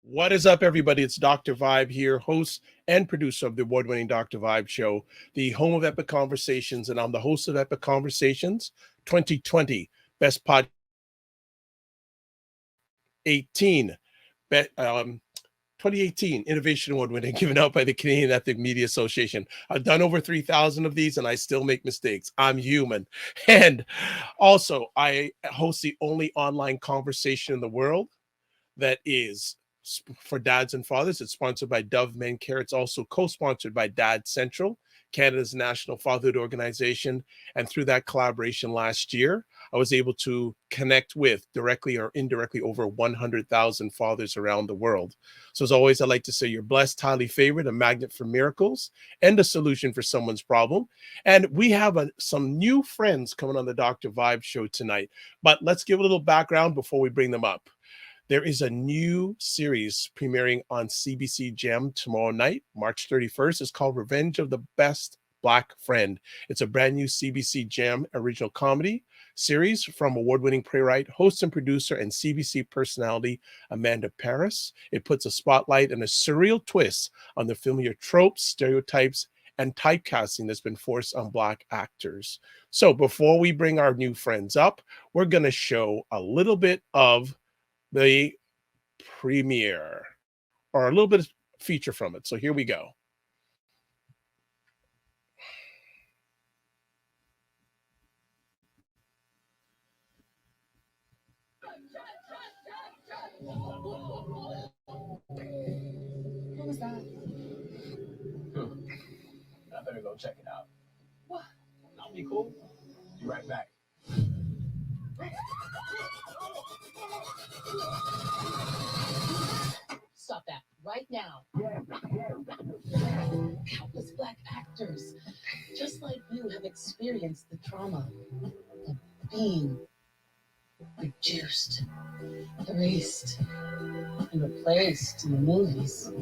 What is up, everybody? It's Dr. Vibe here, host and producer of the award-winning Dr. Vibe Show, the home of Epic Conversations, and I'm the host of Epic Conversations 2020 Best Pod 18, 2018 Innovation Award winning, given out by the Canadian Ethnic Media Association. I've done over 3,000 of these, and I still make mistakes. I'm human. And also, I host the only online conversation in the world that is for dads and fathers. It's sponsored by Dove Men Care. It's also co-sponsored by Dad Central, Canada's national fatherhood organization. And through that collaboration last year, I was able to connect with directly or indirectly over 100,000 fathers around the world. So as always, I like to say you're blessed, highly favored, a magnet for miracles, and a solution for someone's problem. And we have some new friends coming on the Dr. Vibe Show tonight. But let's give a little background before we bring them up. There is a new series premiering on CBC Gem tomorrow night, March 31st. It's called Revenge of the Best Black Friend. It's a brand new CBC Gem original comedy series from award-winning playwright, host and producer, and CBC personality Amanda Parris. It puts a spotlight and a surreal twist on the familiar tropes, stereotypes, and typecasting that's been forced on Black actors. So before we bring our new friends up, we're going to show a little bit of the premiere, or a little bit of feature from it. So here we go. What was that? I better go check it out. What? I'll be cool. Be right back. Stop that right now. Countless Black actors, just like you, have experienced the trauma of being reduced, erased, and replaced in the movies.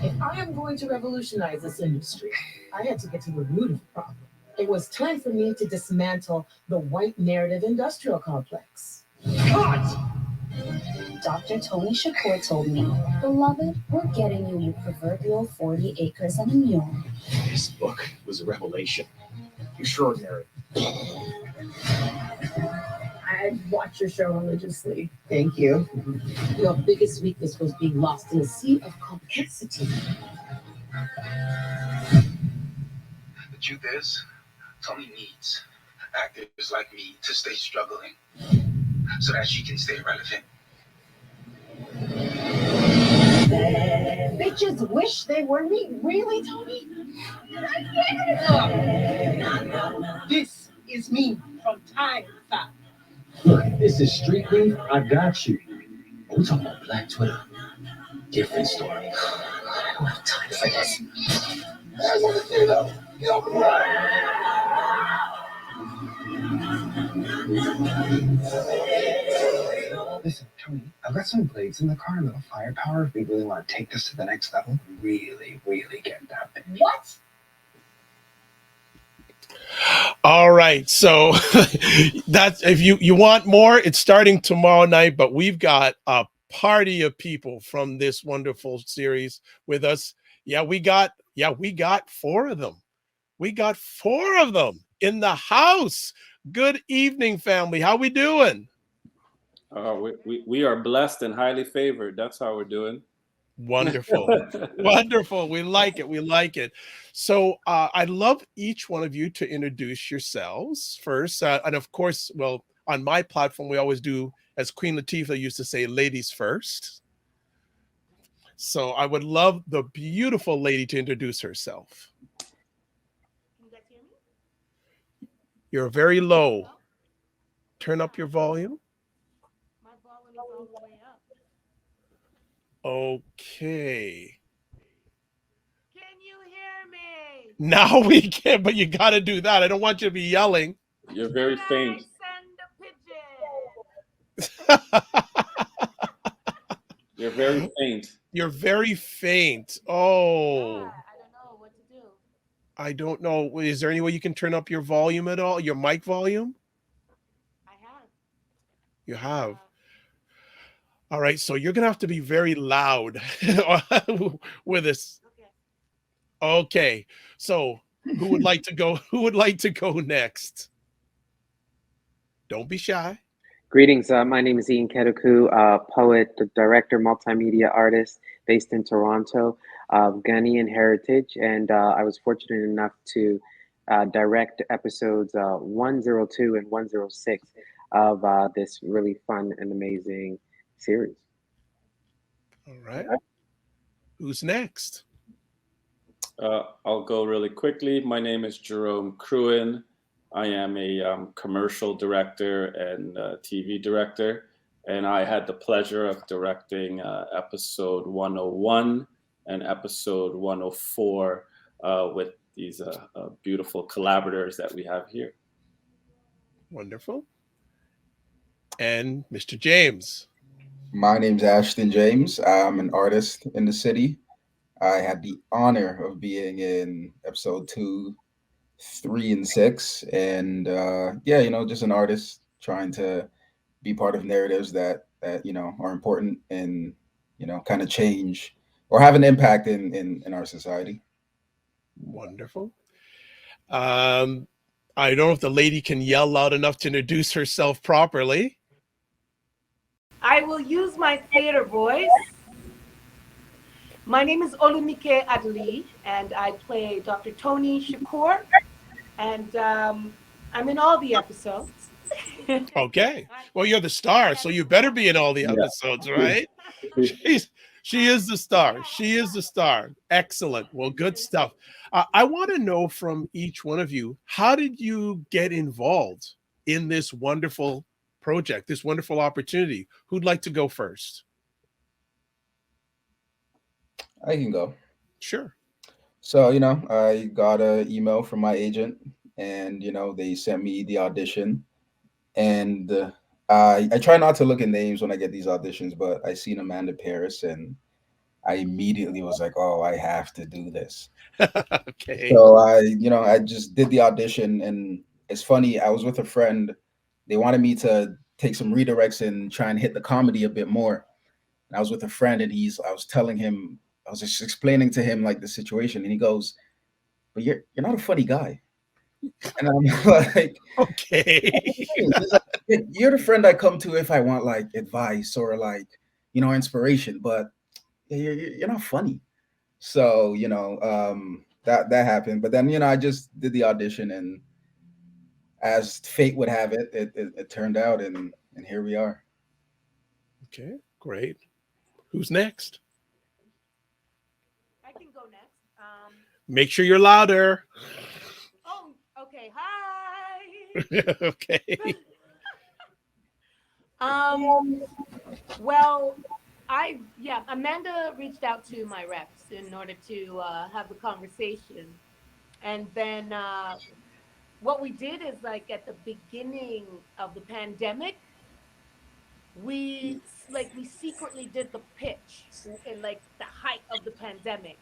If I am going to revolutionize this industry, I had to get to the root of the problem. It was time for me to dismantle the white narrative industrial complex. Cut! Dr. Toni Shakur told me, "Beloved, we're getting you your proverbial 40 acres and a mule." This book was a revelation. Extraordinary. I watch your show religiously. Thank you. Your biggest weakness was being lost in a sea of complexity. The truth is, Toni needs actors like me to stay struggling so that she can stay relevant. Bitches wish they were me. Really, Toni? This is me from time to time. Look, this is street beef. I got you. We're talking about Black Twitter. Different story. I don't have time for this. Listen, Toni, I've got some blades in the car, a little firepower. If we really want to take this to the next level, really get that. What? All right. So that's, if you want more, it's starting tomorrow night, but we've got a party of people from this wonderful series with us. We got 4 of them. We got 4 of them in the house. Good evening, family. How we doing? We are blessed and highly favored. That's how we're doing. Wonderful. Wonderful. We like it. So I'd love each one of you to introduce yourselves first. And of course, well, on my platform, we always do, as Queen Latifah used to say, ladies first. So I would love the beautiful lady to introduce herself. Can you guys hear me? You're very low. Turn up your volume. My volume is all the way up. Okay. Can you hear me? Now we can, but you got to do that. I don't want you to be yelling. You're very Can faint. I send a pigeon? You're very faint. You're very faint. Yeah, Oh, I don't know what to do. I don't know. Is there any way you can turn up your volume at all? Your mic volume? I have. You have. All right, so you're gonna have to be very loud with this. Okay. Okay, so who would like to go? Who would like to go next? Don't be shy. Greetings. My name is Ian Kedoku, poet, director, multimedia artist based in Toronto, of Ghanaian heritage. And I was fortunate enough to direct episodes 102 and 106 of this really fun and amazing series. All right. Who's next? I'll go really quickly. My name is Jerome Cruin. I am a commercial director and TV director, and I had the pleasure of directing episode 101 and episode 104 with these beautiful collaborators that we have here. Wonderful. And Mr. James. My name's Ashton James. I'm an artist in the city. I had the honor of being in episode 2, 3, and 6, and just an artist trying to be part of narratives that are important and kind of change or have an impact in our society. Wonderful. I don't know if the lady can yell loud enough to introduce herself properly. I will use my theater voice. My name is Oluniké Adeliyi, and I play Dr. Toni Shakur, and I'm in all the episodes. Okay. Well, you're the star, so you better be in all the episodes, right? She is the star. She is the star. Excellent. Well, good stuff. I want to know from each one of you, how did you get involved in this wonderful project, this wonderful opportunity? Who'd like to go first? I can go. Sure. So, I got an email from my agent, and, they sent me the audition. And I try not to look at names when I get these auditions, but I seen Amanda Parris, and I immediately was like, oh, I have to do this. Okay. So I just did the audition, and it's funny. I was with a friend. They wanted me to take some redirects and try and hit the comedy a bit more. And I was with a friend, and I was just explaining to him like the situation, and he goes, "But you're not a funny guy." And I'm like, okay. He's like, you're the friend I come to if I want like advice or like, inspiration, but you're not funny. So, that happened. But then, I just did the audition, and as fate would have it, it turned out, and here we are. Okay, great. Who's next? I can go next. Make sure you're louder. Oh, okay. Hi. Okay. Well, Amanda reached out to my reps in order to have the conversation. And then what we did is, like, at the beginning of the pandemic, we secretly did the pitch in like the height of the pandemic.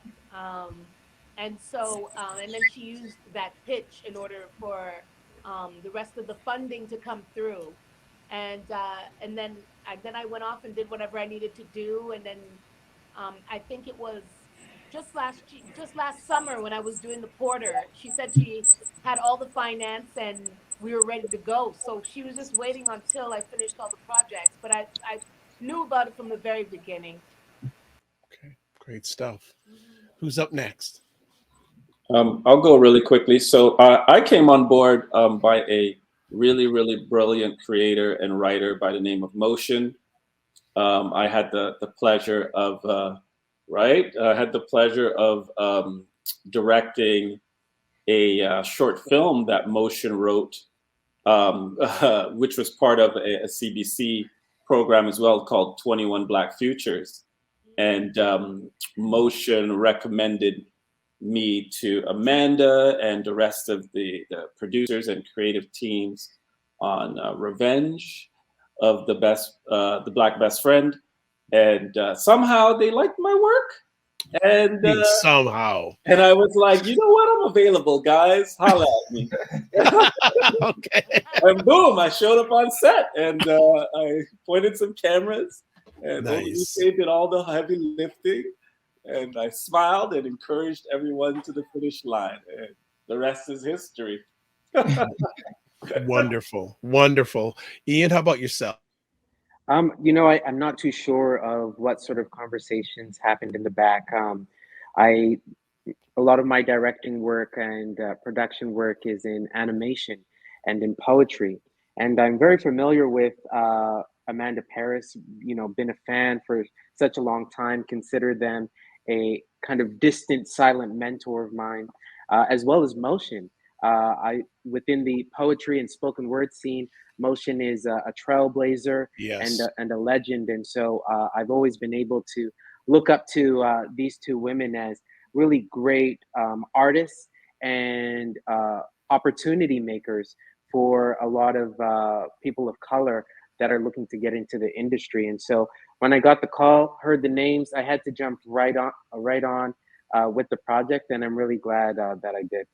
And then she used that pitch in order for the rest of the funding to come through. And then I went off and did whatever I needed to do. And then I think it was just last summer when I was doing the Porter, she said she had all the finance and we were ready to go. So she was just waiting until I finished all the projects. But I knew about it from the very beginning. Okay, great stuff. Who's up next? I'll go really quickly. So I came on board by a really, really brilliant creator and writer by the name of Motion. I had the pleasure of directing a short film that Motion wrote, which was part of a CBC program as well called 21 Black Futures. And Motion recommended me to Amanda and the rest of the producers and creative teams on Revenge of the Black Best Friend. And somehow they liked my work. And somehow. And I was like, you know what? I'm available, guys. Holla at me. Okay. And boom, I showed up on set and I pointed some cameras And Nice. Oluniké did all the heavy lifting, and I smiled and encouraged everyone to the finish line. And the rest is history. Wonderful. Wonderful. Ian, how about yourself? I'm not too sure of what sort of conversations happened in the back. I A lot of my directing work and production work is in animation and in poetry, and I'm very familiar with Amanda Parris. Been a fan for such a long time. Consider them a kind of distant, silent mentor of mine, as well as Motion. I Within the poetry and spoken word scene, Motion is a trailblazer and Yes. a legend, and so I've always been able to look up to these two women as really great artists and opportunity makers for a lot of people of color that are looking to get into the industry. And so when I got the call, heard the names, I had to jump right on with the project, and I'm really glad that I did.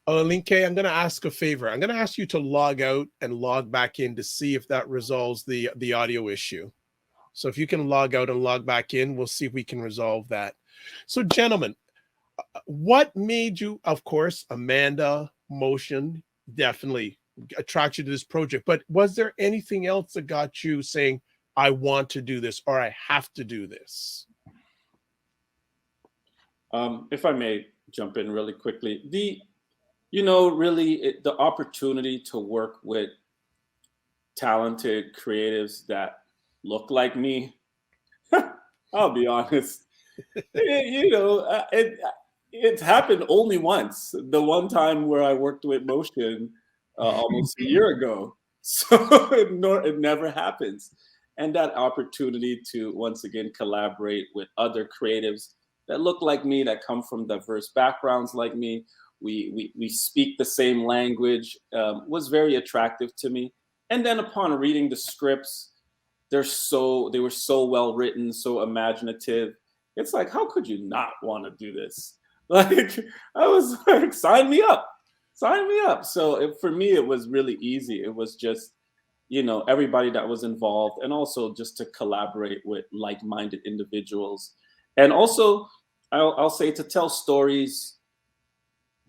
Oluniké, I'm going to ask a favor. I'm going to ask you to log out and log back in to see if that resolves the audio issue. So if you can log out and log back in, we'll see if we can resolve that. So, gentlemen, what made you, of course, Amanda, Motion, definitely attract you to this project, but was there anything else that got you saying, I want to do this or I have to do this? If I may jump in really quickly, the opportunity to work with talented creatives that look like me, I'll be honest, it's happened only once. The one time where I worked with Motion almost a year ago. So it never happens. And that opportunity to once again collaborate with other creatives that look like me, that come from diverse backgrounds like me, we speak the same language, was very attractive to me. And then upon reading the scripts, they were so well written, so imaginative. It's like, how could you not want to do this? Like, I was like, sign me up, sign me up. So for me, it was really easy. It was just, everybody that was involved, and also just to collaborate with like-minded individuals. And also, I'll say, to tell stories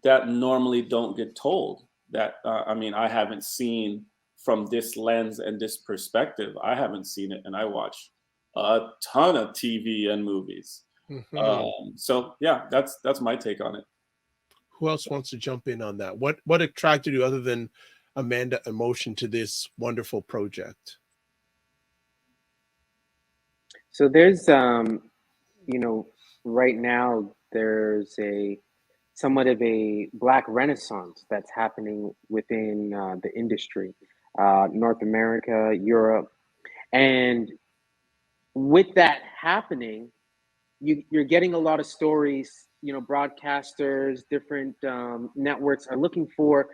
that normally don't get told, that, I haven't seen from this lens and this perspective. I haven't seen it, and I watch a ton of TV and movies. So yeah, that's my take on it. Who else wants to jump in on that? What attracted you, other than Amanda and Motion, to this wonderful project? So there's, right now there's a somewhat of a Black renaissance that's happening within the industry, North America, Europe, and with that happening, you're getting a lot of stories. Broadcasters, different networks are looking for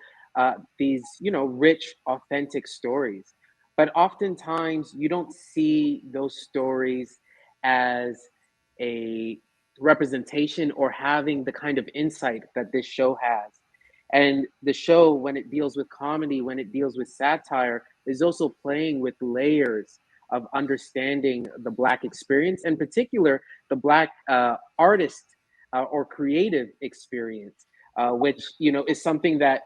these, rich, authentic stories. But oftentimes, you don't see those stories as a representation or having the kind of insight that this show has. And the show, when it deals with comedy, when it deals with satire, is also playing with layers of understanding the Black experience, in particular, the Black artist or creative experience, which, is something that,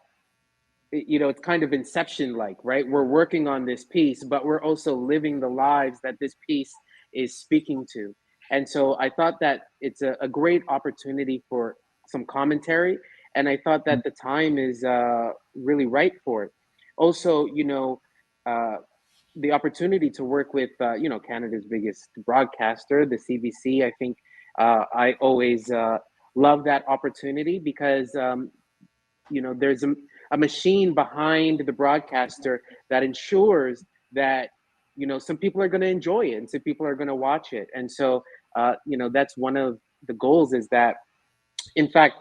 it's kind of Inception like, right? We're working on this piece, but we're also living the lives that this piece is speaking to. And so I thought that it's a great opportunity for some commentary. And I thought that the time is really right for it. Also, the opportunity to work with, Canada's biggest broadcaster, the CBC. I think I always love that opportunity because, there's a machine behind the broadcaster that ensures that, some people are going to enjoy it and some people are going to watch it. And so, that's one of the goals, is that, in fact,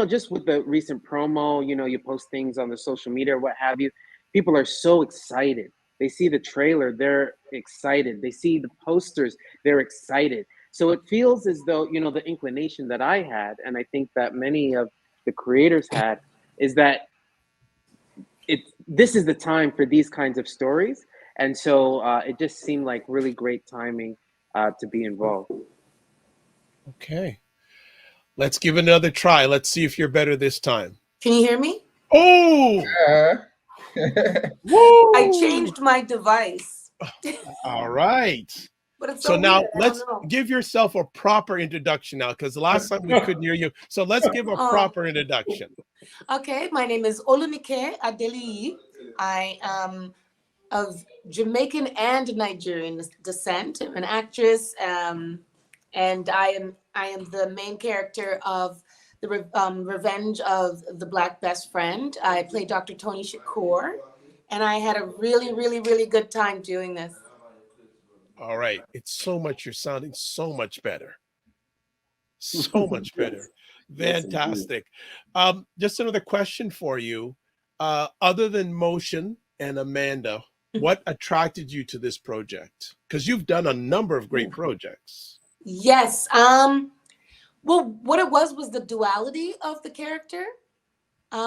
just with the recent promo, you post things on the social media or what have you, people are so excited. They see the trailer, they're excited. They see the posters, they're excited. So it feels as though, the inclination that I had, and I think that many of the creators had, is that this is the time for these kinds of stories. And so it just seemed like really great timing to be involved. Okay. Let's give it another try. Let's see if you're better this time. Can you hear me? Oh! Woo! I changed my device. All right. But it's So now weird. let's give yourself a proper introduction now, because the last time we couldn't hear you. So let's give a proper introduction. Okay, my name is Oluniké Adeliyi. I am of Jamaican and Nigerian descent. I'm an actress, and I am the main character of the Revenge of the Black Best Friend. I play Dr. Toni Shakur, and I had a really, really, really good time doing this. All right. You're sounding so much better. So much better. Fantastic. Just another question for you. Other than Motion and Amanda, what attracted you to this project? Because you've done a number of great projects. Yes. Well, what it was the duality of the character,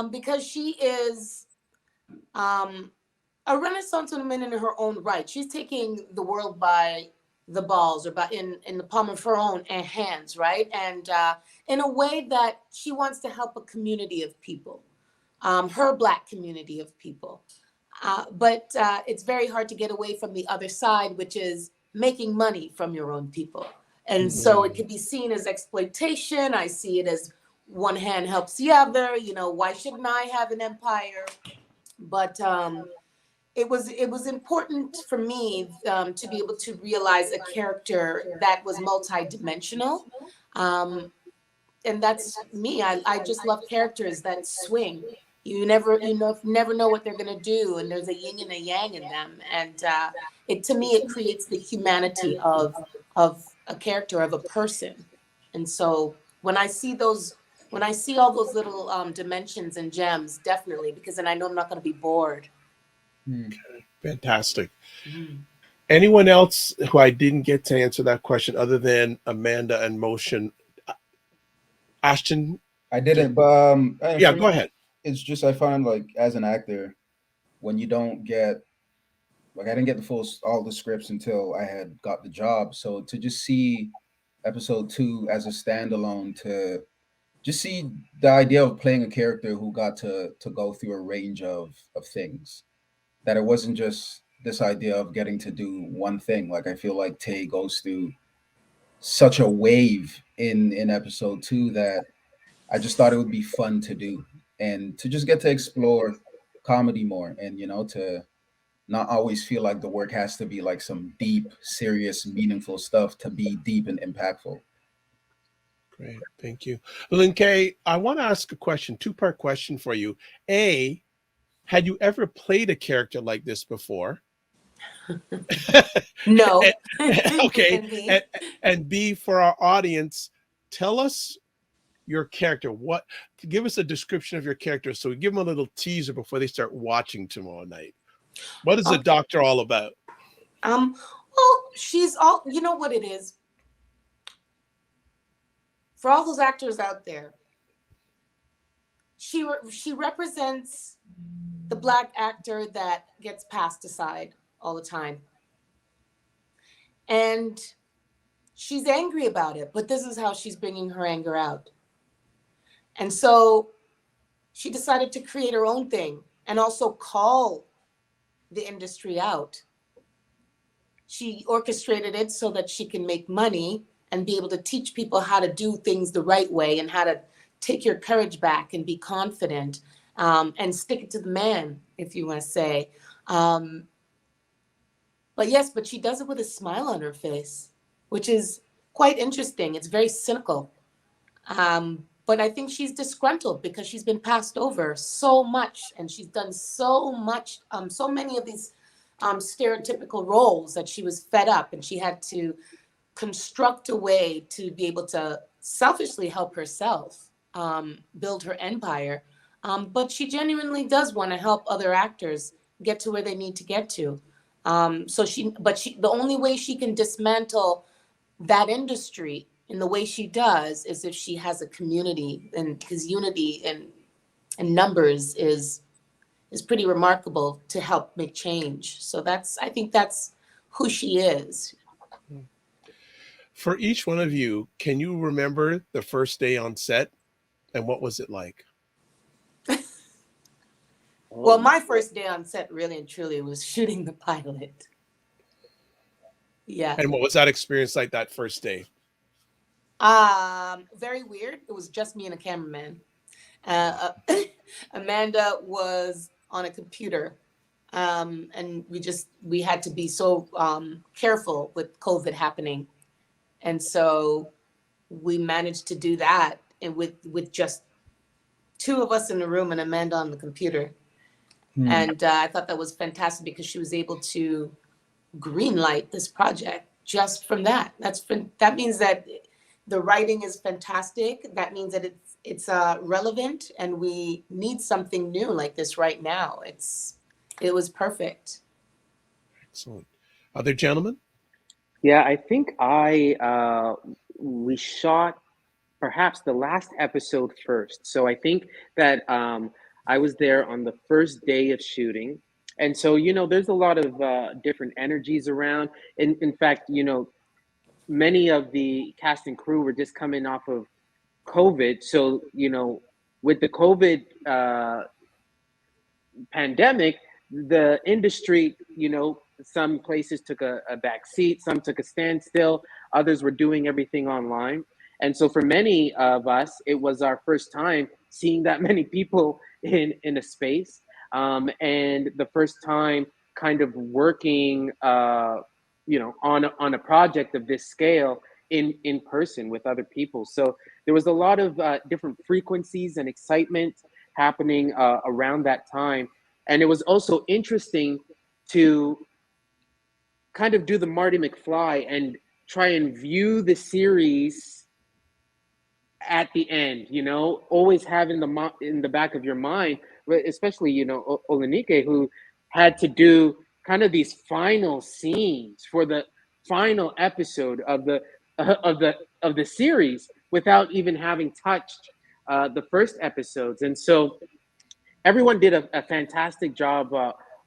because she is a Renaissance woman in her own right. She's taking the world by the balls, or by in the palm of her own hands, right? And in a way that she wants to help a community of people, her Black community of people. But it's very hard to get away from the other side, which is making money from your own people. And so it could be seen as exploitation. I see it as one hand helps the other. You know, why shouldn't I have an empire? But it was important for me to be able to realize a character that was multidimensional. And that's me. I just love characters that swing. You never know what they're gonna do, and there's a yin and a yang in them. And to me, it creates the humanity of a character, of a person. And so when I see all those little dimensions and gems, definitely, because then I know I'm not gonna be bored. Okay. Fantastic. Anyone else who I didn't get to answer that question other than Amanda and Motion? Ashton? I didn't, but yeah, go ahead. It's just, I find, like, as an actor, when you don't get, like, I didn't get all the scripts until I had got the job. So to just see episode 2 as a standalone, to just see the idea of playing a character who got to go through a range of things, that it wasn't just this idea of getting to do one thing. Like, I feel like Tay goes through such a wave in episode 2 that I just thought it would be fun to do, and to just get to explore comedy more, and, you know, to not always feel like the work has to be like some deep, serious, meaningful stuff to be deep and impactful. Great, thank you. Oluniké, I want to ask a question, two-part question for you. A, had you ever played a character like this before? No. Okay. And B, for our audience, tell us your character. Give us a description of your character, so we give them a little teaser before they start watching tomorrow night. What is the doctor all about? Well, she's all, you know what it is. For all those actors out there, she represents the Black actor that gets passed aside all the time. And she's angry about it, but this is how she's bringing her anger out. And so she decided to create her own thing and also call the industry out. She orchestrated it so that she can make money and be able to teach people how to do things the right way, and how to take your courage back and be confident, and stick it to the man, if you want to say. But she does it with a smile on her face, which is quite interesting. It's very cynical. But I think she's disgruntled because she's been passed over so much, and she's done so much, so many of these stereotypical roles, that she was fed up, and she had to construct a way to be able to selfishly help herself build her empire. But she genuinely does want to help other actors get to where they need to get to. The only way she can dismantle that industry in the way she does is if she has a community, and because unity and numbers is is pretty remarkable to help make change. So I think that's who she is. For each one of you, can you remember the first day on set and what was it like? Well, my first day on set really and truly was shooting the pilot. Yeah. And what was that experience like that first day? Very weird. It was just me and a cameraman. Amanda was on a computer. And we had to be so careful with COVID happening. And so we managed to do that and with just two of us in the room and Amanda on the computer. And I thought that was fantastic because she was able to greenlight this project just from that. That means that the writing is fantastic. That means that it's relevant, and we need something new like this right now. It was perfect. Excellent. Other gentlemen? Yeah, I think we shot perhaps the last episode first. So I think that I was there on the first day of shooting. And so, there's a lot of different energies around. In fact, many of the cast and crew were just coming off of COVID. So, with the COVID pandemic, the industry, some places took a back seat, some took a standstill, others were doing everything online. And so for many of us, it was our first time seeing that many people in a space, and the first time kind of working, on a project of this scale in person with other people. So there was a lot of different frequencies and excitement happening around that time. And it was also interesting to kind of do the Marty McFly and try and view the series at the end, always having in the back of your mind, especially, Oluniké, who had to do kind of these final scenes for the final episode of the series without even having touched the first episodes. And so everyone did a fantastic job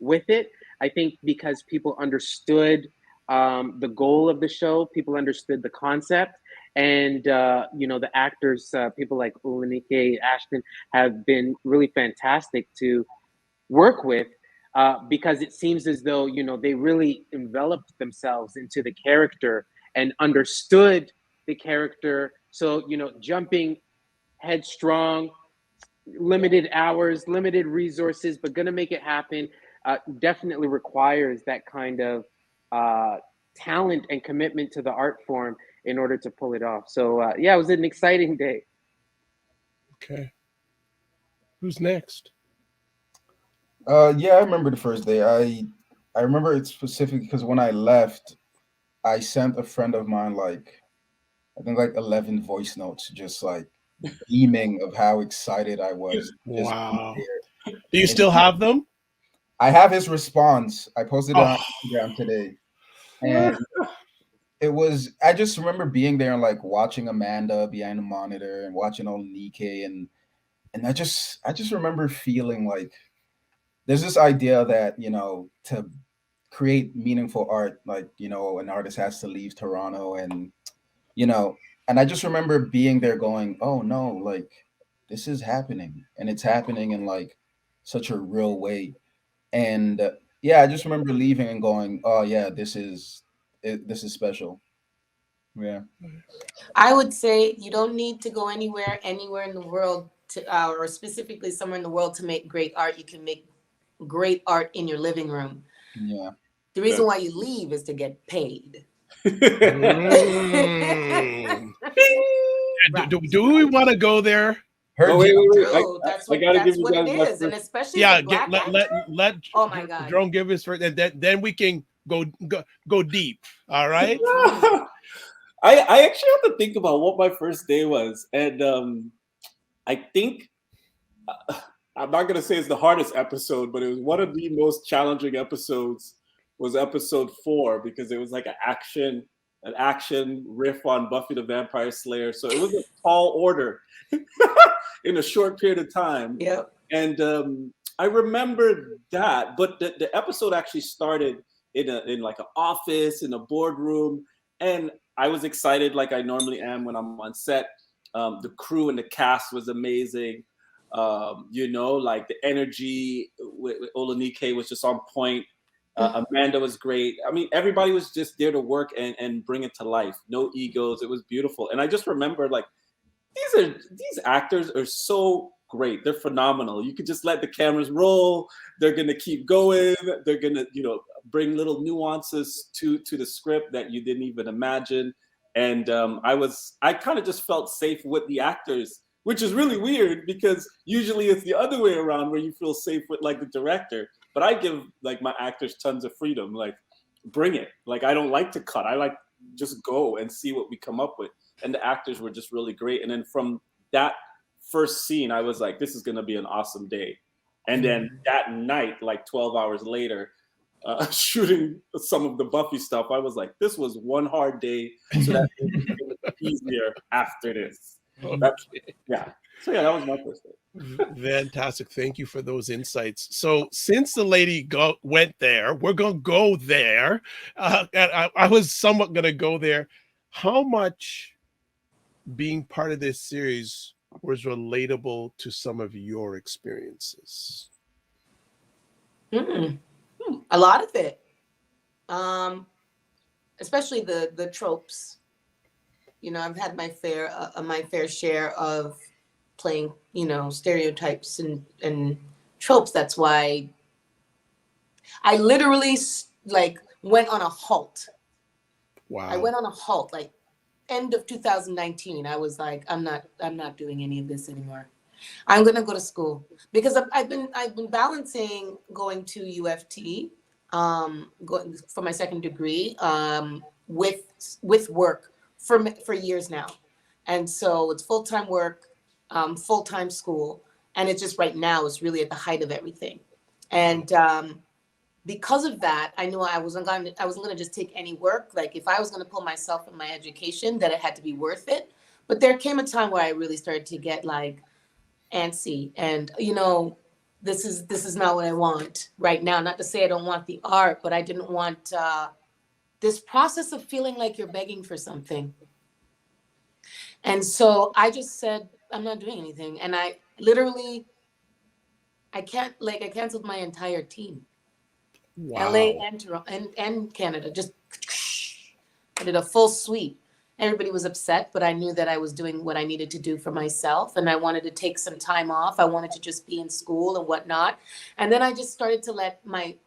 with it. I think because people understood the goal of the show, people understood the concept, and the actors, people like Oluniké, Ashton, have been really fantastic to work with because it seems as though they really enveloped themselves into the character and understood the character. So jumping headstrong, limited hours, limited resources, but gonna make it happen, definitely requires that kind of talent and commitment to the art form in order to pull it off. So it was an exciting day. Okay. Who's next? I remember the first day. I remember it specifically because when I left, I sent a friend of mine I think 11 voice notes, just beaming of how excited I was. Wow. Do you still have them? I have his response. I posted it on Instagram today. And I just remember being there and watching Amanda behind the monitor and watching Oluniké, and I just remember feeling there's this idea that, to create meaningful art, an artist has to leave Toronto, and and I just remember being there going, oh no, this is happening, and it's happening in such a real way. And I just remember leaving and going, oh yeah, this is special. Yeah. I would say you don't need to go anywhere in the world or specifically somewhere in the world to make great art. You can make great art in your living room. Yeah. The reason why you leave is to get paid. Do we want to go there? Wait. That's what it is, and especially let oh my God, Jerome give his first, and then we can go deep. All right. I actually have to think about what my first day was, and I think I'm not gonna say it's the hardest episode, but it was one of the most challenging episodes. Was episode 4 because it was like an action riff on Buffy the Vampire Slayer. So it was a tall order in a short period of time. Yep. And I remember that, but the episode actually started in like an office, in a boardroom, and I was excited like I normally am when I'm on set. The crew and the cast was amazing. You know, like the energy with Oluniké was just on point. Amanda was great. I mean, everybody was just there to work and bring it to life. No egos. It was beautiful. And I just remember like these actors are so great. They're phenomenal. You could just let the cameras roll. They're gonna keep going. They're gonna, you know, bring little nuances to the script that you didn't even imagine. And I kind of just felt safe with the actors, which is really weird because usually it's the other way around where you feel safe with like the director. But I give like my actors tons of freedom. Like, bring it. Like, I don't like to cut. I like just go and see what we come up with. And the actors were just really great. And then from that first scene, I was like, this is gonna be an awesome day. And then that night, like 12 hours later, shooting some of the Buffy stuff, I was like, this was one hard day, so that it's gonna be easier after this. Yeah. So yeah, that was my first day. Fantastic. Thank you for those insights. So since the lady went there, we're going to go there. And I was somewhat going to go there. How much being part of this series was relatable to some of your experiences? A lot of it. Especially the tropes. You know, I've had my fair share of playing, you know, stereotypes and tropes. That's why I literally like went on a halt. Wow. I went on a halt, like end of 2019. I was like, I'm not doing any of this anymore. I'm gonna go to school because I've been balancing going to UFT, going for my second degree, with work for years now, and so it's full-time work, full-time school, and it's just right now it's really at the height of everything, and because of that, I knew I wasn't gonna just take any work. Like if I was gonna pull myself in my education, that it had to be worth it. But there came a time where I really started to get like antsy, and you know, this is not what I want right now. Not to say I don't want the art, but I didn't want this process of feeling like you're begging for something. And so I just said, I'm not doing anything. And I literally, I canceled my entire team. Wow. LA and Canada, just I did a full sweep. Everybody was upset, but I knew that I was doing what I needed to do for myself. And I wanted to take some time off. I wanted to just be in school and whatnot. And then I just started to let my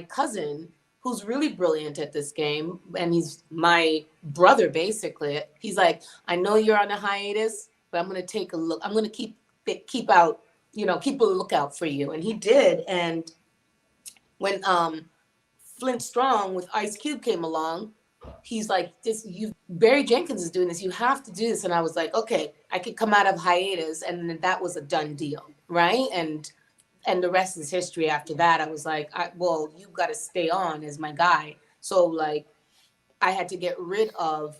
cousin, who's really brilliant at this game, and he's my brother, basically. He's like, I know you're on a hiatus, but I'm going to take a look. I'm going to keep out, you know, keep a lookout for you. And he did. And when Flint Strong with Ice Cube came along, he's like, Barry Jenkins is doing this. You have to do this. And I was like, okay, I could come out of hiatus. And then that was a done deal, right? And the rest is history after that. I was like, well, you got to stay on as my guy. So like, I had to get rid of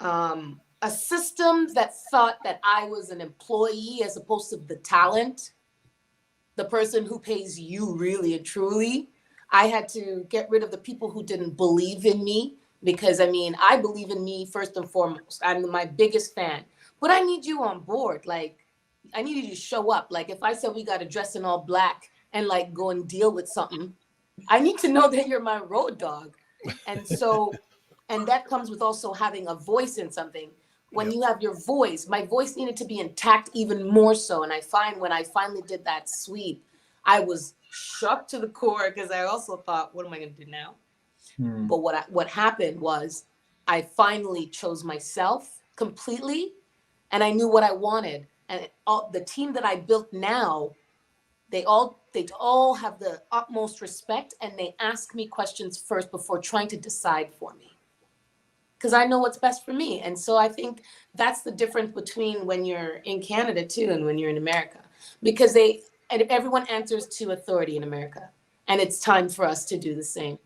a system that thought that I was an employee as opposed to the talent, the person who pays you really and truly. I had to get rid of the people who didn't believe in me, because I mean, I believe in me first and foremost. I'm my biggest fan, but I need you on board. Like, I need you to show up. Like if I said we got to dress in all black and like go and deal with something, I need to know that you're my road dog. And so, and that comes with also having a voice in something. When you have your voice, my voice needed to be intact even more so. And I find when I finally did that sweep, I was shook to the core, because I also thought, what am I going to do now? But what happened was I finally chose myself completely, and I knew what I wanted. And the team that I built now, they all have the utmost respect, and they ask me questions first before trying to decide for me, because I know what's best for me. And so I think that's the difference between when you're in Canada too and when you're in America, because everyone answers to authority in America, and it's time for us to do the same.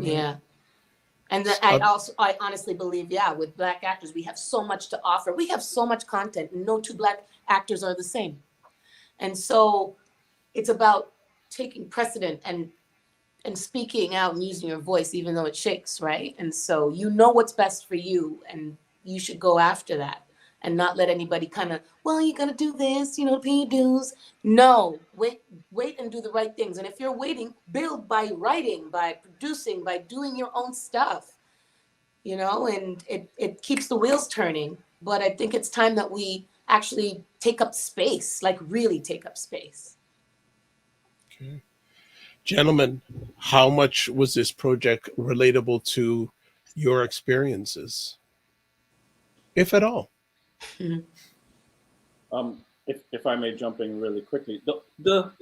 Yeah. And I honestly believe, with Black actors, we have so much to offer. We have so much content. No two Black actors are the same. And so it's about taking precedent and speaking out and using your voice, even though it shakes, right? And so you know what's best for you, and you should go after that and not let anybody kind of, well, you got to do this, pay your dues. No, wait and do the right things. And if you're waiting, build by writing, by producing, by doing your own stuff, and it keeps the wheels turning. But I think it's time that we actually take up space, like really take up space. Okay. Gentlemen, how much was this project relatable to your experiences, if at all? If I may jump in really quickly, the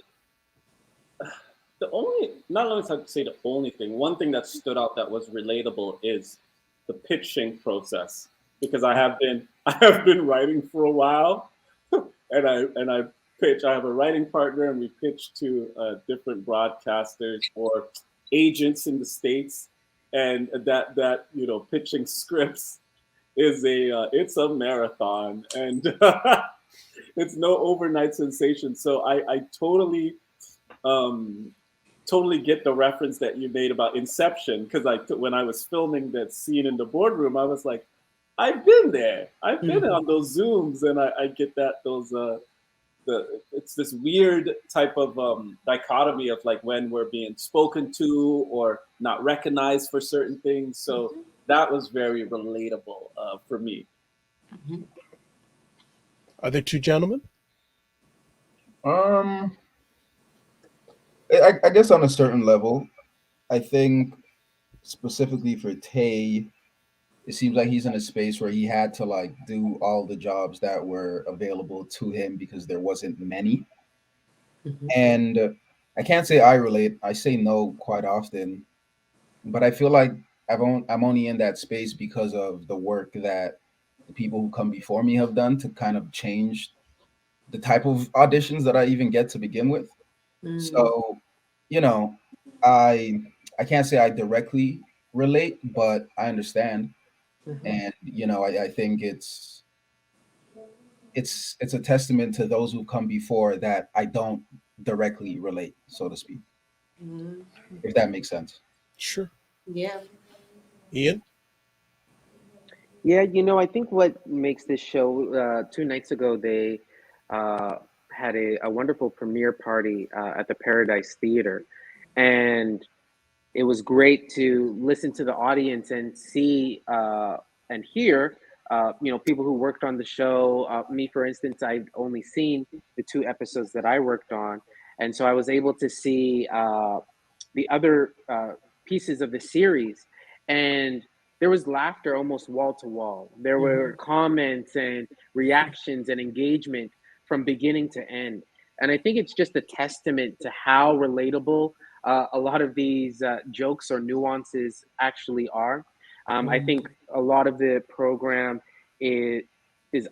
only, not only to say the only thing, one thing that stood out that was relatable is the pitching process, because I have been writing for a while, and I pitch. I have a writing partner, and we pitch to different broadcasters or agents in the States, and that pitching scripts is it's a marathon, and it's no overnight sensation. So I totally totally get the reference that you made about Inception, because when I was filming that scene in the boardroom, I was like, I've been there. I've been on those Zooms, and I get that it's this weird type of dichotomy of like when we're being spoken to or not recognized for certain things. So that was very relatable for me. Other two gentlemen? I guess on a certain level, I think specifically for Tay, it seems like he's in a space where he had to like do all the jobs that were available to him because there wasn't many. And I can't say I relate. I say no quite often, but I feel like I'm only in that space because of the work that the people who come before me have done to kind of change the type of auditions that I even get to begin with. So, I can't say I directly relate, but I understand. And I think it's a testament to those who come before that I don't directly relate, so to speak. If that makes sense. Sure. Yeah. Ian? Yeah, I think what makes this show, 2 nights ago, they had a wonderful premiere party at the Paradise Theater. And it was great to listen to the audience and see and hear, people who worked on the show. Me, for instance, I've only seen the 2 episodes that I worked on. And so I was able to see the other pieces of the series. And there was laughter almost wall to wall. There were comments and reactions and engagement from beginning to end. And I think it's just a testament to how relatable a lot of these jokes or nuances actually are. I think a lot of the program is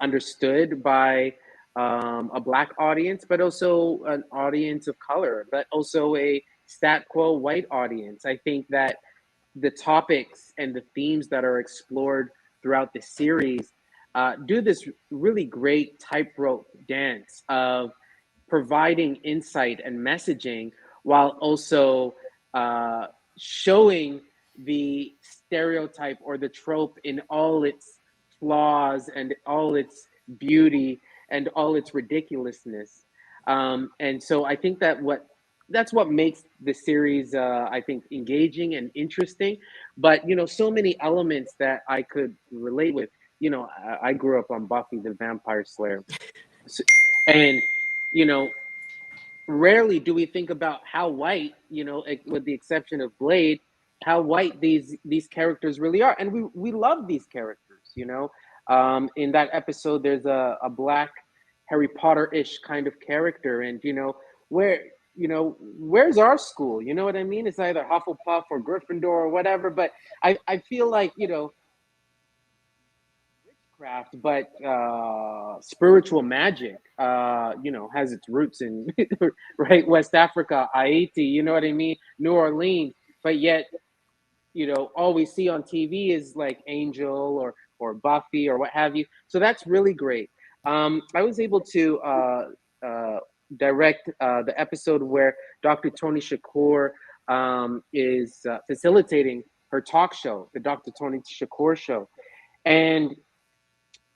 understood by a Black audience, but also an audience of color, but also a stat quo white audience. I think that the topics and the themes that are explored throughout the series do this really great tightrope dance of providing insight and messaging while also showing the stereotype or the trope in all its flaws and all its beauty and all its ridiculousness. And so I think that's what makes the series, I think, engaging and interesting. But, so many elements that I could relate with. I grew up on Buffy the Vampire Slayer. And, rarely do we think about how white, with the exception of Blade, how white these characters really are. And we love these characters, In that episode, there's a Black Harry Potter-ish kind of character. And, where's our school? You know what I mean? It's either Hufflepuff or Gryffindor or whatever. But I feel like, witchcraft, but spiritual magic, has its roots in right West Africa, Haiti. You know what I mean? New Orleans. But yet, all we see on TV is like Angel or Buffy or what have you. So that's really great. I was able to direct the episode where Dr. Toni Shakur is facilitating her talk show, the Dr. Toni Shakur show. And,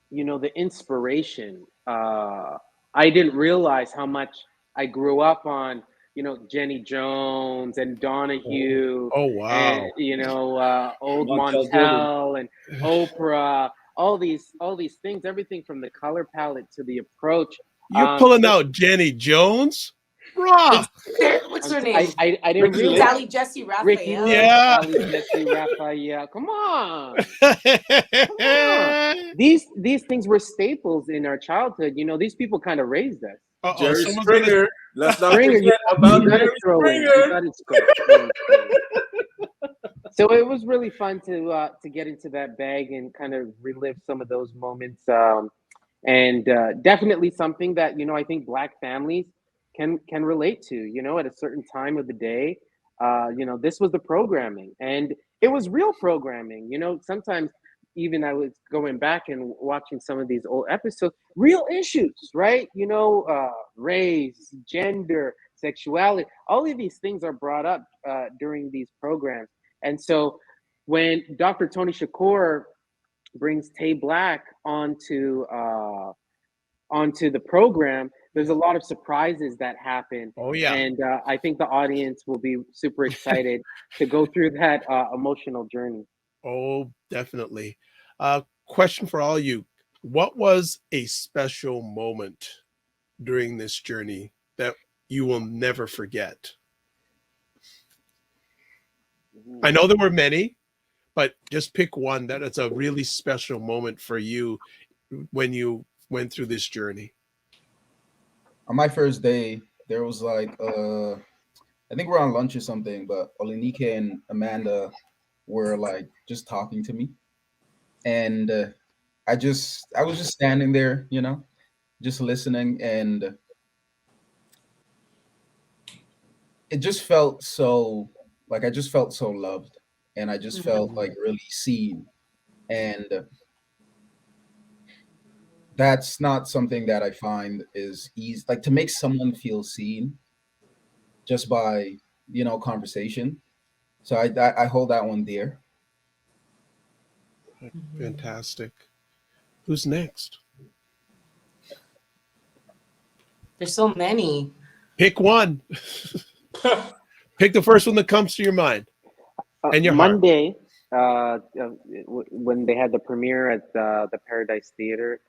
you know, the inspiration, I didn't realize how much I grew up on, you know, Jenny Jones and Donahue, Oh, and, wow. you know, old Montel Jordan. Montel and Oprah, all these things, everything from the color palette to the approach. You're pulling out Jenny Jones? Bruh. What's her name? I didn't Ricky realize. Sally Jesse Raphael. Ricky Lake, Yeah. Sally Jesse Raphael. Come on. These things were staples in our childhood. You know, these people kind of raised us. Uh-oh, Jerry someone's Springer. Let's not Springer, forget about you gotta Jerry throw in. You Springer. gotta throw in. So it was really fun to get into that bag and kind of relive some of those moments, and definitely something that, you know, I think Black families can relate to. You know, at a certain time of the day, you know, this was the programming, and it was real programming. You know, sometimes even I was going back and watching some of these old episodes, real issues, right? You know, race, gender, sexuality, all of these things are brought up during these programs. And so when Dr. Toni Shakur brings Tay Black onto the program, there's a lot of surprises that happen. Oh, yeah. And I think the audience will be super excited to go through that emotional journey. Oh, definitely. Question for all you. What was a special moment during this journey that you will never forget? I know there were many, but just pick one that is a really special moment for you when you went through this journey. On my first day, there was like I think we're on lunch or something, but Oluniké and Amanda were like just talking to me, and I was just standing there, you know, just listening, and it just felt so like I just felt so loved, and I just felt like really seen, and that's not something that I find is easy. Like to make someone feel seen just by, you know, conversation. So I hold that one dear. Fantastic. Who's next? There's so many. Pick one. Pick the first one that comes to your mind and your heart. Monday, when they had the premiere at the Paradise Theater,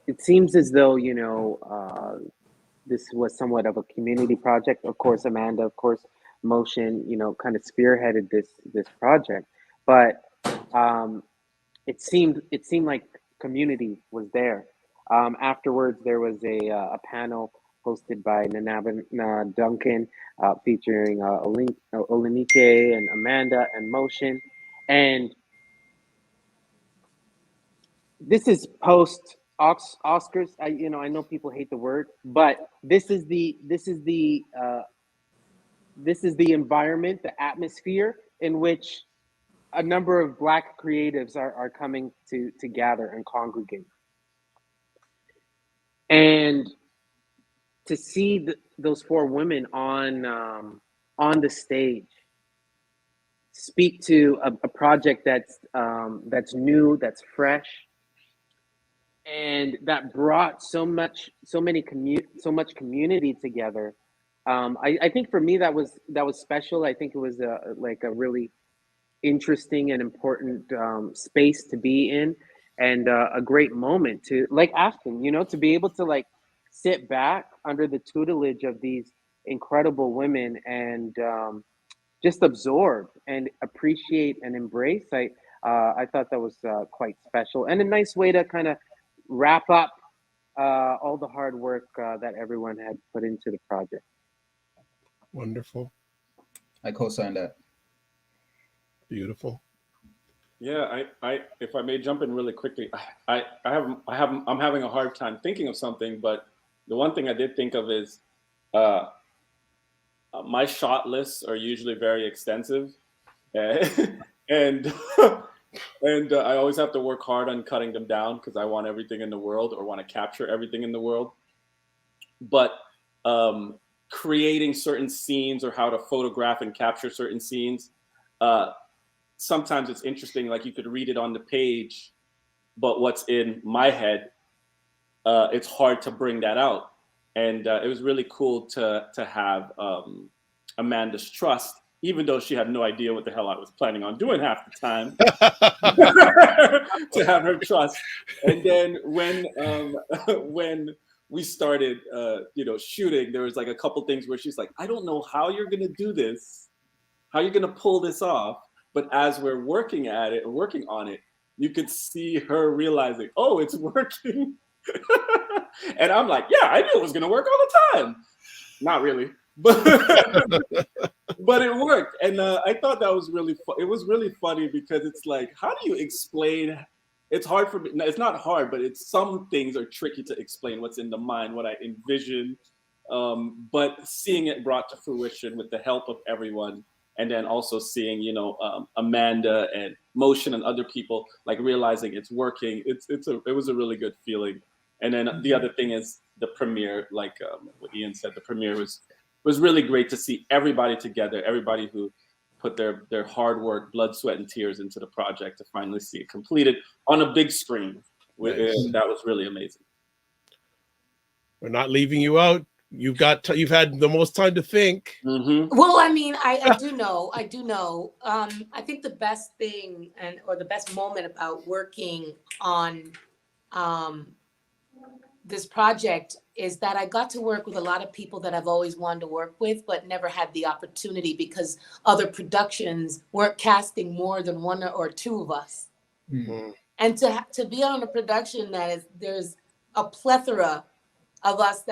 it seems as though, you know, this was somewhat of a community project. Of course, Amanda, of course, Motion, you know, kind of spearheaded this project, but it seemed like community was there. Afterwards, there was a panel hosted by Nana Duncan, featuring Oluniké and Amanda and Motion, and this is post Oscars. I know people hate the word, but this is the environment, the atmosphere in which a number of Black creatives are coming to gather and congregate. And to see those four women on the stage speak to a project that's new, that's fresh, and that brought so much community together. I think for me that was special. I think it was a really interesting and important space to be in, and a great moment to, like Ashton, you know, to be able to like sit back under the tutelage of these incredible women and just absorb and appreciate and embrace. I thought that was quite special and a nice way to kind of wrap up all the hard work that everyone had put into the project. Wonderful. I co-sign that. Beautiful. Yeah, I if I may jump in really quickly, I'm having a hard time thinking of something, but the one thing I did think of is my shot lists are usually very extensive, and And I always have to work hard on cutting them down because I want everything in the world or want to capture everything in the world. But creating certain scenes or how to photograph and capture certain scenes, sometimes it's interesting. Like you could read it on the page, but what's in my head, it's hard to bring that out. And it was really cool to have Amanda's trust, even though she had no idea what the hell I was planning on doing half the time, to have her trust. And then when we started, shooting, there was like a couple things where she's like, I don't know how you're gonna do this, how you're gonna pull this off. But as we're working at it and working on it, you could see her realizing, oh, it's working. And I'm like, yeah, I knew it was gonna work all the time. Not really, but but it worked. And I thought that was really it was really funny because it's like, how do you explain? It's hard for me. No, it's not hard, but it's some things are tricky to explain what's in the mind, what I envision. But seeing it brought to fruition with the help of everyone, and then also seeing, Amanda and Motion and other people like realizing it's working. It was a really good feeling. And then the other thing is the premiere, like what Ian said, the premiere was really great to see everybody together, everybody who put their hard work, blood, sweat, and tears into the project to finally see it completed on a big screen. Nice. That was really amazing. We're not leaving you out. You've had the most time to think. Mm-hmm. Well, I mean, I do know. I think the best thing or the best moment about working on this project is that I got to work with a lot of people that I've always wanted to work with, but never had the opportunity because other productions weren't casting more than one or two of us. Mm-hmm. And to be on a production there's a plethora of us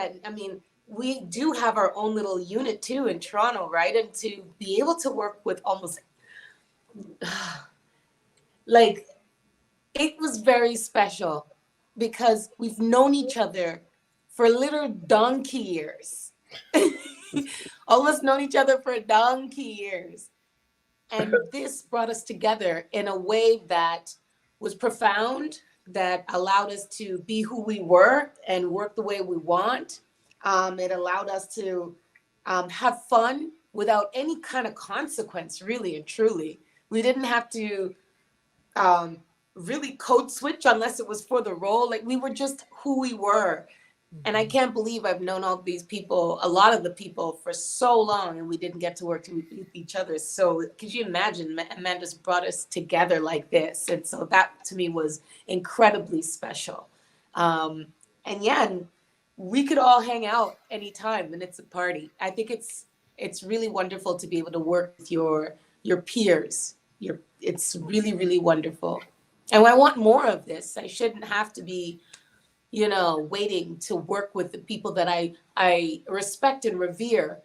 we do have our own little unit too in Toronto, right? And to be able to work with almost it was very special because we've known each other for little donkey years. Almost known each other for donkey years. And this brought us together in a way that was profound, that allowed us to be who we were and work the way we want. It allowed us to have fun without any kind of consequence, really and truly. We didn't have to really code switch unless it was for the role. Like we were just who we were. And I can't believe I've known all these people, a lot of the people for so long, and we didn't get to work with each other. So could you imagine Amanda's brought us together like this? And so that to me was incredibly special. And we could all hang out anytime and it's a party. I think it's really wonderful to be able to work with your peers. It's really, really wonderful. And I want more of this. I shouldn't have to be, waiting to work with the people that I respect and revere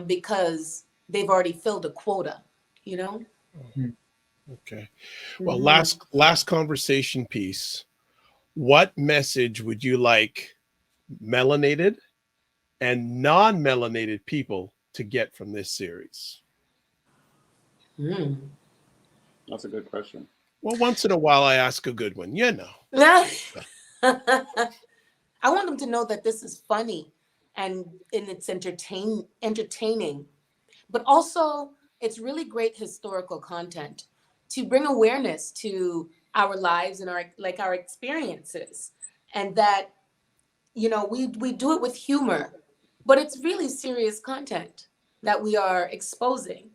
because they've already filled a quota, Mm-hmm. Okay. Well, last conversation piece. What message would you like melanated and non-melanated people to get from this series? That's a good question. Well, once in a while I ask a good one, I want them to know that this is funny and it's entertaining, but also it's really great historical content to bring awareness to our lives and our experiences, and that we do it with humor, but it's really serious content that we are exposing,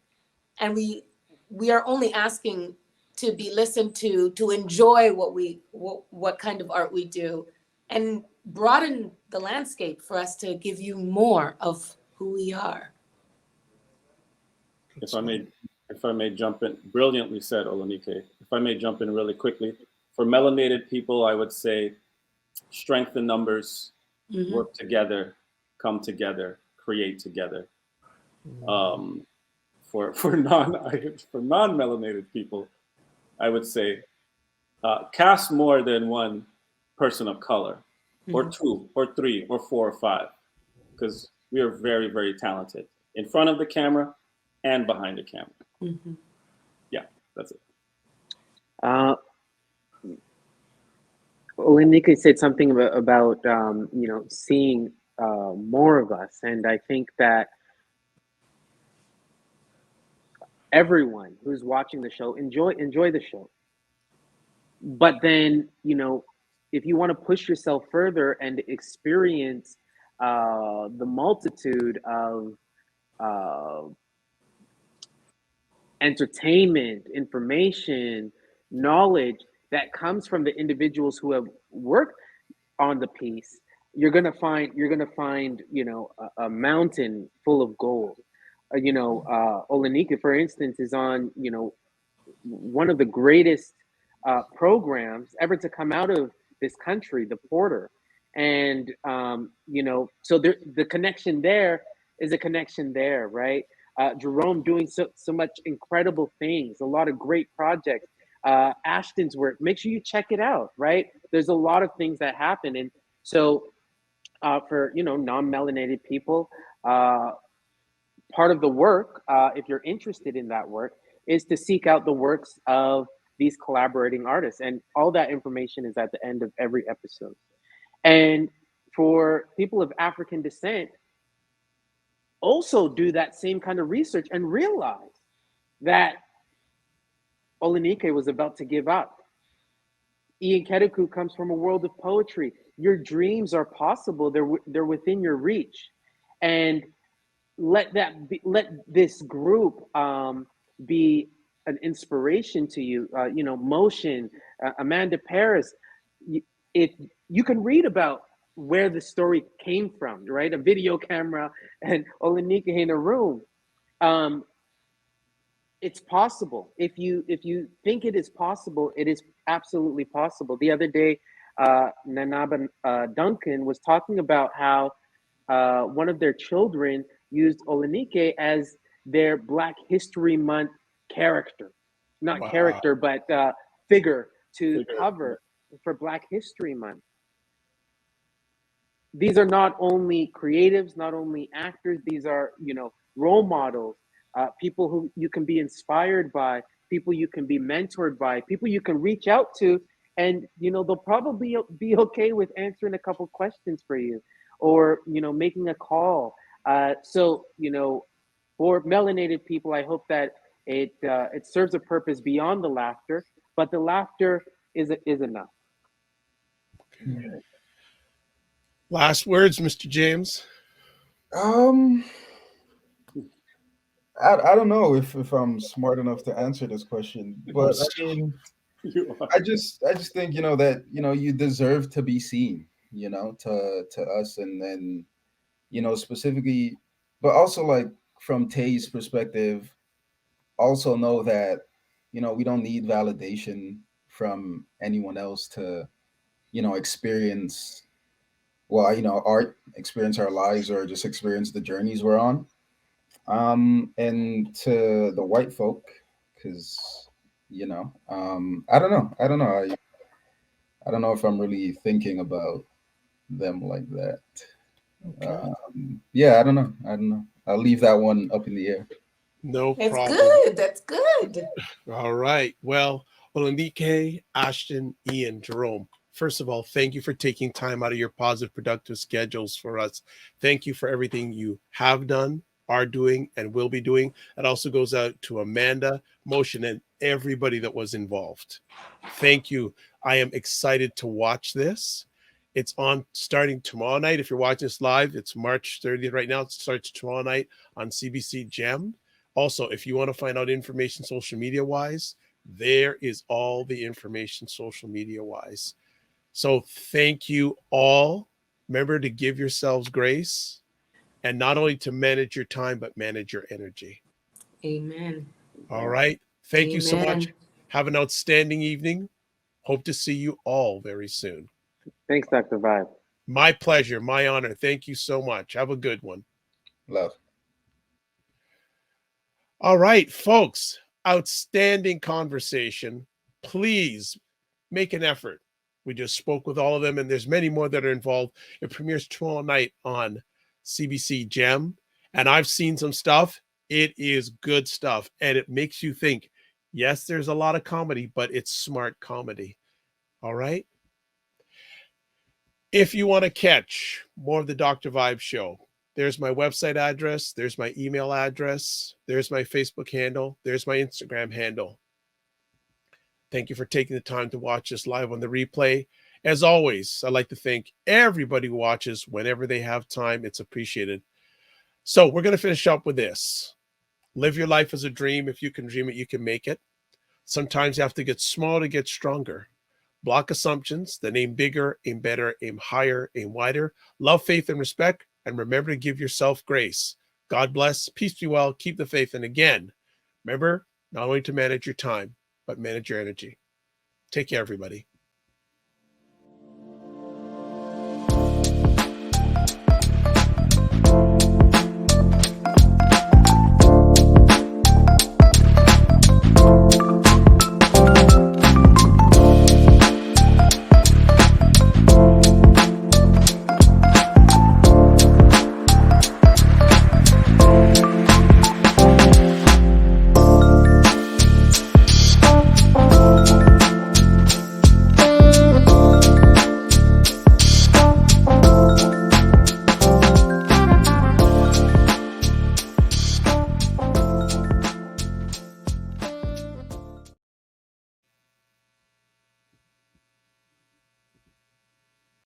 and we are only asking to be listened to enjoy what kind of art we do, and broaden the landscape for us to give you more of who we are. If I may jump in, brilliantly said, Oluniké. If I may jump in really quickly, for melanated people, I would say strength in numbers, work together, come together, create together. For non-melanated people, I would say cast more than one person of color, or two, or three, or four, or five, because we are very, very talented in front of the camera and behind the camera. Yeah, that's it. Oluniké said something about seeing more of us, and I think that everyone who's watching the show enjoy the show. But then, if you want to push yourself further and experience the multitude of entertainment, information, knowledge that comes from the individuals who have worked on the piece, you're gonna find a mountain full of gold. Oluniké, for instance, is on one of the greatest programs ever to come out of this country, The Porter, and so the connection there is a connection there, right? Jerome doing so much incredible things, a lot of great projects. Ashton's work, make sure you check it out, right? There's a lot of things that happen, and so for non-melanated people, part of the work, if you're interested in that work, is to seek out the works of these collaborating artists, and all that information is at the end of every episode. And for people of African descent, also do that same kind of research and realize that Oluniké was about to give up. Ian Keduku comes from a world of poetry. Your dreams are possible. They're within your reach, and let this group be an inspiration to you. Motion, Amanda Parris. If you can read about where the story came from, right? A video camera and Oluniké in a room. It's possible. If you think it is possible, it is absolutely possible. The other day, Nanaba Duncan was talking about how one of their children used Oluniké as their Black History Month character, not Wow. character, but figure to cover for Black History Month. These are not only creatives, not only actors, these are, role models, people who you can be inspired by, people you can be mentored by, people you can reach out to, and, they'll probably be okay with answering a couple questions for you, or, making a call. So, for melanated people, I hope that it serves a purpose beyond the laughter, but the laughter is enough. Okay. Last words, Mr. James. I don't know if I'm smart enough to answer this question, but I mean, I just think that you deserve to be seen, to us, and then specifically, but also like from Tay's perspective, also know that we don't need validation from anyone else to experience art, experience our lives, or just experience the journeys we're on. And to the white folk, because I don't know. I don't know if I'm really thinking about them like that. Okay. Yeah, I don't know. I'll leave that one up in the air. No It's problem. good. That's good. All right. Well, Oluniké, Ashton, Ian, Jerome, first of all, thank you for taking time out of your positive, productive schedules for us. Thank you for everything you have done, are doing, and will be doing. It also goes out to Amanda, Motion, and everybody that was involved. Thank you. I am excited to watch this. It's on starting tomorrow night. If you're watching this live, it's March 30th right now. It starts tomorrow night on CBC Gem. Also, if you want to find out information social media wise, there is all the information social media wise. So thank you all. Remember to give yourselves grace, and not only to manage your time, but manage your energy. Amen. All right. Thank you so much. Amen. Have an outstanding evening. Hope to see you all very soon. Thanks, Dr. Vibe. My pleasure. My honor. Thank you so much. Have a good one. Love. All right, folks. Outstanding conversation. Please make an effort. We just spoke with all of them, and there's many more that are involved. It premieres tomorrow night on CBC Gem, and I've seen some stuff. It is good stuff, and it makes you think. Yes, there's a lot of comedy, but it's smart comedy. All right. If you want to catch more of the Dr. Vibe show, there's my website address, there's my email address, there's my Facebook handle, there's my Instagram handle. Thank you for taking the time to watch us live on the replay. As always, I'd like to thank everybody who watches whenever they have time. It's appreciated. So we're going to finish up with this. Live your life as a dream. If you can dream it, you can make it. Sometimes you have to get small to get stronger. Block assumptions, then aim bigger, aim better, aim higher, aim wider. Love, faith, and respect. And remember to give yourself grace. God bless. Peace be well. Keep the faith. And again, remember not only to manage your time, but manage your energy. Take care, everybody.